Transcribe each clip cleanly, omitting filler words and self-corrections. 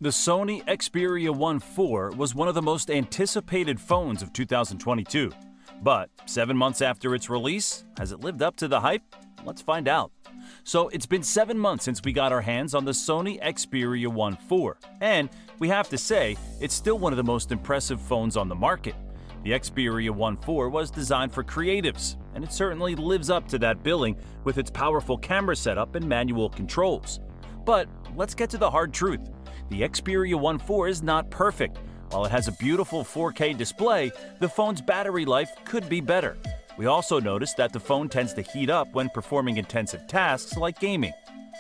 The Sony Xperia 1 IV was one of the most anticipated phones of 2022. But 7 months after its release, has it lived up to the hype? Let's find out. So it's been 7 months since we got our hands on the Sony Xperia 1 IV, and we have to say, it's still one of the most impressive phones on the market. The Xperia 1 IV was designed for creatives, and it certainly lives up to that billing with its powerful camera setup and manual controls. But let's get to the hard truth. The Xperia 1 IV is not perfect. While it has a beautiful 4K display, the phone's battery life could be better. We also noticed that the phone tends to heat up when performing intensive tasks like gaming.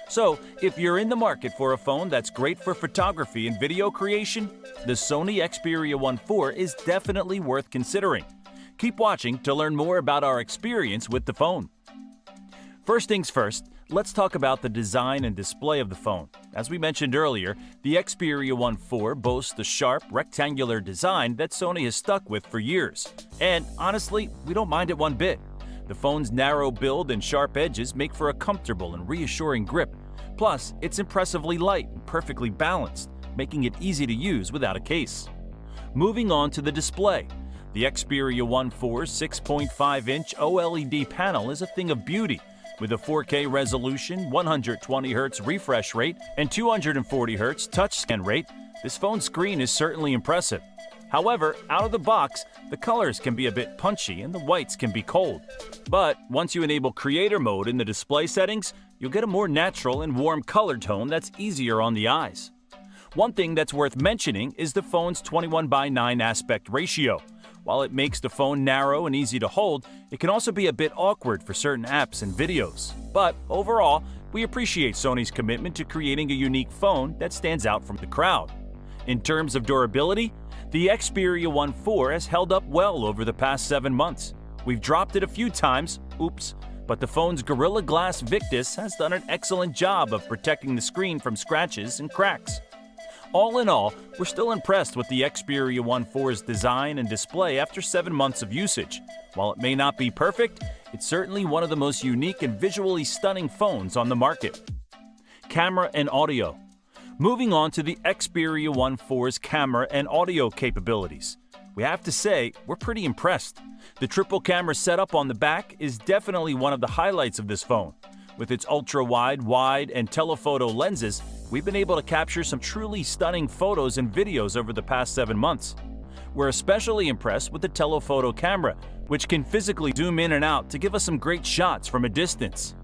So, if you're in the market for a phone that's great for photography and video creation, the Sony Xperia 1 IV is definitely worth considering. Keep watching to learn more about our experience with the phone. First things first, let's talk about the design and display of the phone. As we mentioned earlier, the Xperia 1 IV boasts the sharp, rectangular design that Sony has stuck with for years. And honestly, we don't mind it one bit. The phone's narrow build and sharp edges make for a comfortable and reassuring grip. Plus, it's impressively light and perfectly balanced, making it easy to use without a case. Moving on to the display. The Xperia 1 IV's 6.5-inch OLED panel is a thing of beauty. With a 4K resolution, 120Hz refresh rate, and 240Hz touch scan rate, this phone's screen is certainly impressive. However, out of the box, the colors can be a bit punchy and the whites can be cold. But once you enable creator mode in the display settings, you'll get a more natural and warm color tone that's easier on the eyes. One thing that's worth mentioning is the phone's 21:9 aspect ratio. While it makes the phone narrow and easy to hold, it can also be a bit awkward for certain apps and videos. But overall, we appreciate Sony's commitment to creating a unique phone that stands out from the crowd. In terms of durability, the Xperia 1 IV has held up well over the past 7 months. We've dropped it a few times, oops, but the phone's Gorilla Glass Victus has done an excellent job of protecting the screen from scratches and cracks. All in all, we're still impressed with the Xperia 1 IV's design and display after 7 months of usage. While it may not be perfect, it's certainly one of the most unique and visually stunning phones on the market. Camera and audio. Moving on to the Xperia 1 IV's camera and audio capabilities. We have to say, we're pretty impressed. The triple camera setup on the back is definitely one of the highlights of this phone. With its ultra-wide, wide, and telephoto lenses, we've been able to capture some truly stunning photos and videos over the past 7 months. We're especially impressed with the telephoto camera, which can physically zoom in and out to give us some great shots from a distance.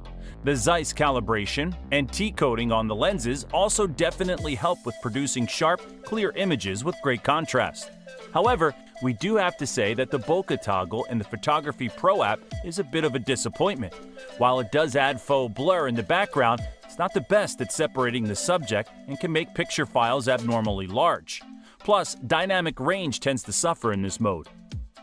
The Zeiss calibration and T-coating on the lenses also definitely help with producing sharp, clear images with great contrast. However, we do have to say that the bokeh toggle in the Photography Pro app is a bit of a disappointment. While it does add faux blur in the background, it's not the best at separating the subject and can make picture files abnormally large. Plus, dynamic range tends to suffer in this mode.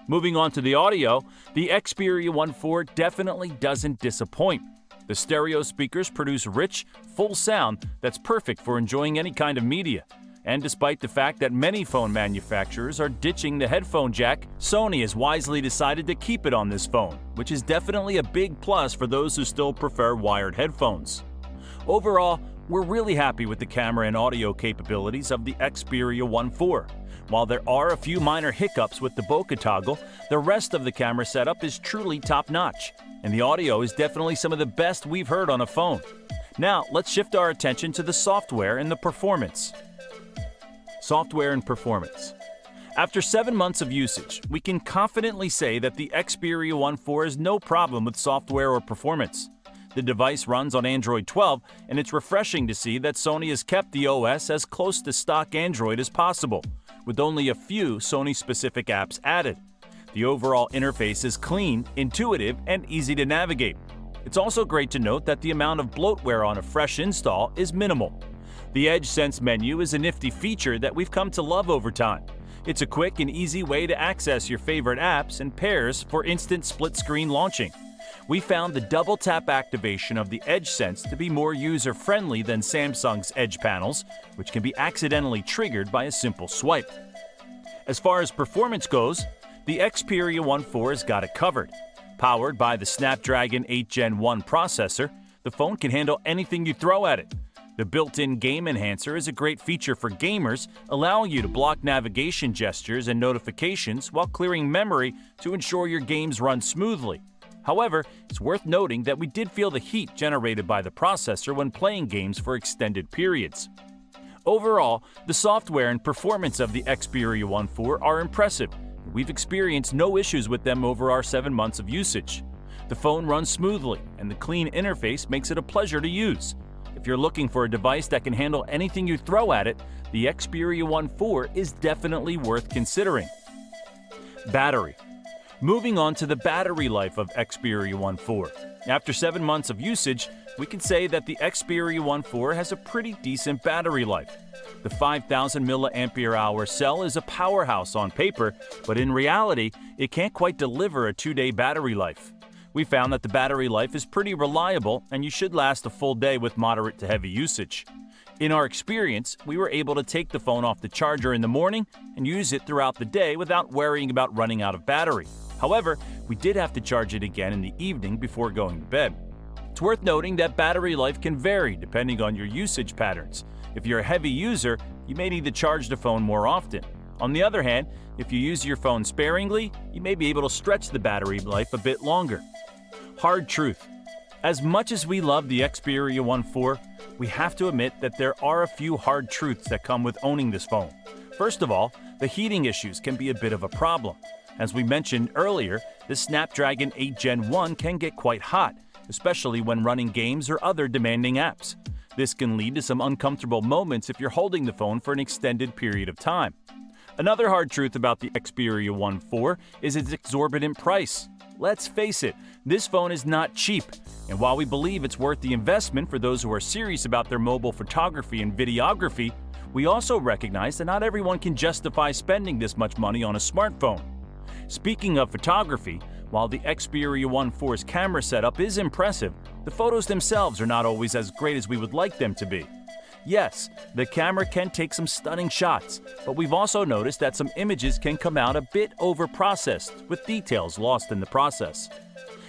Moving on to the audio, the Xperia 1 IV definitely doesn't disappoint. The stereo speakers produce rich, full sound that's perfect for enjoying any kind of media. And despite the fact that many phone manufacturers are ditching the headphone jack, Sony has wisely decided to keep it on this phone, which is definitely a big plus for those who still prefer wired headphones. Overall, we're really happy with the camera and audio capabilities of the Xperia 1 IV. While there are a few minor hiccups with the bokeh toggle, the rest of the camera setup is truly top-notch, and the audio is definitely some of the best we've heard on a phone. Now, let's shift our attention to the software and the performance. Software and performance. After 7 months of usage, we can confidently say that the Xperia 1 IV has no problem with software or performance. The device runs on Android 12, and it's refreshing to see that Sony has kept the OS as close to stock Android as possible, with only a few Sony-specific apps added. The overall interface is clean, intuitive, and easy to navigate. It's also great to note that the amount of bloatware on a fresh install is minimal. The EdgeSense menu is a nifty feature that we've come to love over time. It's a quick and easy way to access your favorite apps and pairs for instant split-screen launching. We found the double-tap activation of the EdgeSense to be more user-friendly than Samsung's Edge panels, which can be accidentally triggered by a simple swipe. As far as performance goes, the Xperia 1 IV has got it covered. Powered by the Snapdragon 8 Gen 1 processor, the phone can handle anything you throw at it. The built-in game enhancer is a great feature for gamers, allowing you to block navigation gestures and notifications while clearing memory to ensure your games run smoothly. However, it's worth noting that we did feel the heat generated by the processor when playing games for extended periods. Overall, the software and performance of the Xperia 1IV are impressive. We've experienced no issues with them over our 7 months of usage. The phone runs smoothly, and the clean interface makes it a pleasure to use. If you're looking for a device that can handle anything you throw at it, the Xperia 1IV is definitely worth considering. Battery. Moving on to the battery life of Xperia 1IV. After 7 months of usage, we can say that the Xperia 1IV has a pretty decent battery life. The 5,000 mAh cell is a powerhouse on paper, but in reality, it can't quite deliver a 2-day battery life. We found that the battery life is pretty reliable, and you should last a full day with moderate to heavy usage. In our experience, we were able to take the phone off the charger in the morning and use it throughout the day without worrying about running out of battery. However, we did have to charge it again in the evening before going to bed. It's worth noting that battery life can vary depending on your usage patterns. If you're a heavy user, you may need to charge the phone more often. On the other hand, if you use your phone sparingly, you may be able to stretch the battery life a bit longer. Hard truth. As much as we love the Xperia 1IV, we have to admit that there are a few hard truths that come with owning this phone. First of all, the heating issues can be a bit of a problem. As we mentioned earlier, the Snapdragon 8 Gen 1 can get quite hot, especially when running games or other demanding apps. This can lead to some uncomfortable moments if you're holding the phone for an extended period of time. Another hard truth about the Xperia 1IV is its exorbitant price. Let's face it, this phone is not cheap, and while we believe it's worth the investment for those who are serious about their mobile photography and videography, we also recognize that not everyone can justify spending this much money on a smartphone. Speaking of photography, while the Xperia 1IV's camera setup is impressive, the photos themselves are not always as great as we would like them to be. Yes, the camera can take some stunning shots, but we've also noticed that some images can come out a bit over-processed, with details lost in the process.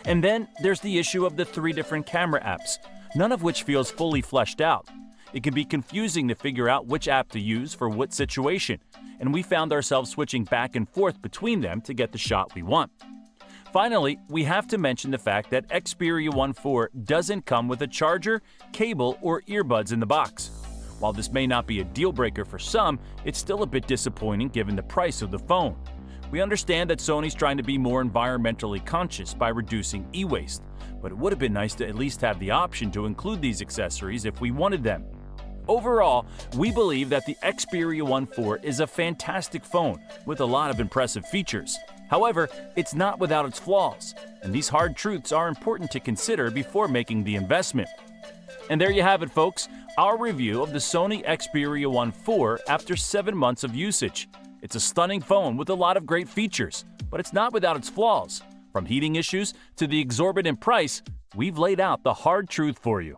And then there's the issue of the 3 different camera apps, none of which feels fully fleshed out. It can be confusing to figure out which app to use for what situation, and we found ourselves switching back and forth between them to get the shot we want. Finally, we have to mention the fact that Xperia 1IV doesn't come with a charger, cable, or earbuds in the box. While this may not be a deal breaker for some, it's still a bit disappointing given the price of the phone. We understand that Sony's trying to be more environmentally conscious by reducing e-waste, but it would have been nice to at least have the option to include these accessories if we wanted them. Overall, we believe that the Xperia 1IV is a fantastic phone with a lot of impressive features. However, it's not without its flaws, and these hard truths are important to consider before making the investment. And there you have it, folks, our review of the Sony Xperia 1IV after 7 months of usage. It's a stunning phone with a lot of great features, but it's not without its flaws. From heating issues to the exorbitant price, we've laid out the hard truth for you.